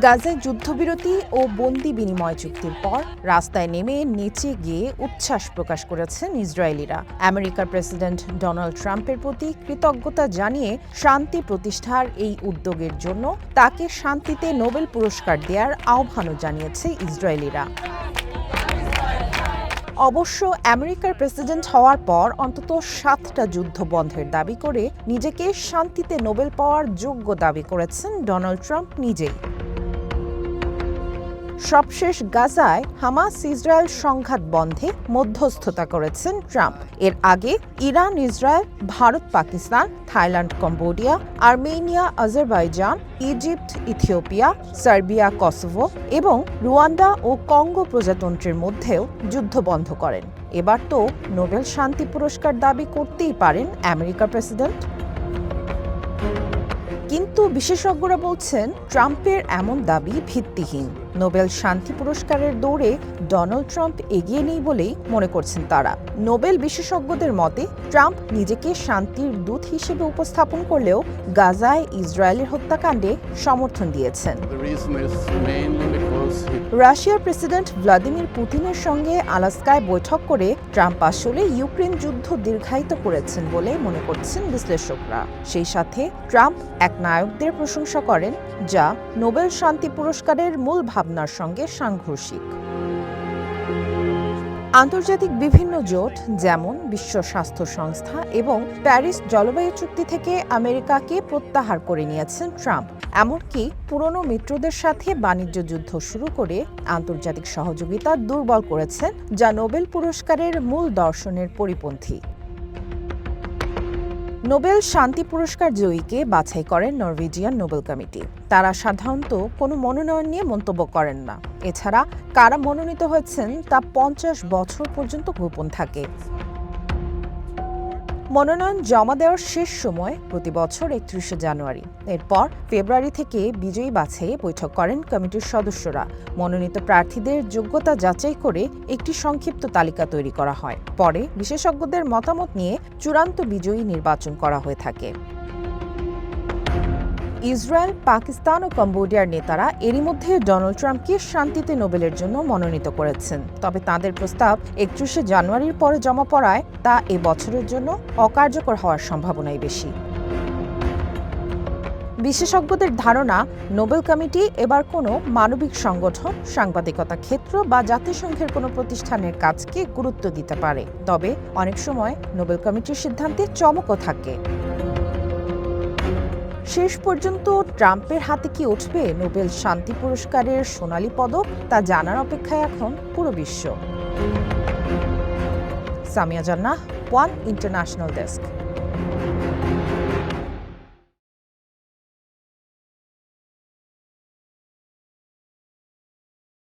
গাজায় যুদ্ধবিরতি ও বন্দি বিনিময় চুক্তির পর রাস্তায় নেমে নেচে গিয়ে উচ্ছ্বাস প্রকাশ করেছেন ইসরায়েলিরা। আমেরিকার প্রেসিডেন্ট ডোনাল্ড ট্রাম্পের প্রতি কৃতজ্ঞতা জানিয়ে শান্তি প্রতিষ্ঠার এই উদ্যোগের জন্য তাকে শান্তিতে নোবেল পুরস্কার দেওয়ার আহ্বানও জানিয়েছে ইসরায়েলিরা। অবশ্য আমেরিকার প্রেসিডেন্ট হওয়ার পর অন্তত 7টা যুদ্ধ বন্ধের দাবি করে নিজেকে শান্তিতে নোবেল পাওয়ার যোগ্য দাবি করেছেন ডোনাল্ড ট্রাম্প নিজেই। সবশেষ গাজায় হামাস ইসরায়েল সংঘাত বন্ধে মধ্যস্থতা করেছেন ট্রাম্প। এর আগে Iran, Israel, Bharat, Pakistan, Thailand, Cambodia, Armenia, Azerbaijan, Egypt, Ethiopia, Serbia, Kosovo এবং রুয়ান্ডা ও কঙ্গো প্রজাতন্ত্রের মধ্যেও যুদ্ধ বন্ধ করেন। এবার তো নোবেল শান্তি পুরস্কার দাবি করতেই পারেন আমেরিকার প্রেসিডেন্ট। কিন্তু বিশেষজ্ঞরা বলছেন ট্রাম্পের এমন দাবি ভিত্তিহীন। নোবেল শান্তি পুরস্কারের দৌড়ে ডোনাল্ড ট্রাম্প এগিয়ে নেই বলেই মনে করছেন তারা। নোবেল বিশেষজ্ঞদের মতে ট্রাম্প নিজেকে শান্তির দূত হিসেবে উপস্থাপন করলেও গাজায় ইসরায়েলের হত্যাকাণ্ডে সমর্থন দিয়েছেন। রাশিয়ার প্রেসিডেন্ট ভ্লাদিমির পুতিনের সঙ্গে আলাস্কায় বৈঠক করে ট্রাম্প আসলে ইউক্রেন যুদ্ধ দীর্ঘায়িত করেছেন বলে মনে করছেন বিশ্লেষকরা। সেই সাথে ট্রাম্প এক নায়কদের প্রশংসা করেন, যা নোবেল শান্তি পুরস্কারের মূল ভাবনার সঙ্গে সাংঘর্ষিক। আন্তর্জাতিক বিভিন্ন জোট যেমন বিশ্ব স্বাস্থ্য সংস্থা এবং প্যারিস জলবায়ু চুক্তি থেকে আমেরিকাকে প্রত্যাহার করে নিয়েছেন ট্রাম্প। এমনকি পুরনো মিত্রদের সাথে বাণিজ্য যুদ্ধ শুরু করে আন্তর্জাতিক সহযোগিতা দুর্বল করেছেন, যা নোবেল পুরস্কারের মূল দর্শনের পরিপন্থী। নোবেল শান্তি পুরস্কার জয়ীকে বাছাই করেন নরওয়েজিয়ান নোবেল কমিটি। তারা সাধারণত কোনো মনোনয়ন নিয়ে মন্তব্য করেন না। এছাড়া কারা মনোনীত হয়েছেন তা 50 বছর পর্যন্ত গোপন থাকে। মনোনয়ন জমা দেওয়ার শেষ সময় প্রতি বছর 31শে জানুয়ারি। এরপর ফেব্রুয়ারি থেকে বিজয়ী বাছাইয়ে বৈঠক করেন কমিটির সদস্যরা। মনোনীত প্রার্থীদের যোগ্যতা যাচাই করে একটি সংক্ষিপ্ত তালিকা তৈরি করা হয়। পরে বিশেষজ্ঞদের মতামত নিয়ে চূড়ান্ত বিজয়ী নির্বাচন করা হয়ে থাকে। ইসরায়েল, পাকিস্তান ও কম্বোডিয়ার নেতারা এরই মধ্যে ডোনাল্ড ট্রাম্পকে শান্তিতে নোবেলের জন্য মনোনীত করেছেন। তবে তাঁদের প্রস্তাব 31শে জানুয়ারির পরে জমা পড়ায় তা এ বছরের জন্য অকার্যকর হওয়ার সম্ভাবনাই বেশি। বিশেষজ্ঞদের ধারণা, নোবেল কমিটি এবার কোনো মানবিক সংগঠন, সাংবাদিকতা ক্ষেত্র বা জাতিসংঘের কোনো প্রতিষ্ঠানের কাজকে গুরুত্ব দিতে পারে। তবে অনেক সময় নোবেল কমিটির সিদ্ধান্তে চমকও থাকে। শেষ পর্যন্ত ট্রাম্পের হাতে কি উঠবে নোবেল শান্তি পুরস্কারের সোনালী পদক, তা জানার অপেক্ষায় এখন পুরো বিশ্ব। সামিয়া জান্নাহ, ওয়ান ইন্টারন্যাশনাল ডেস্ক।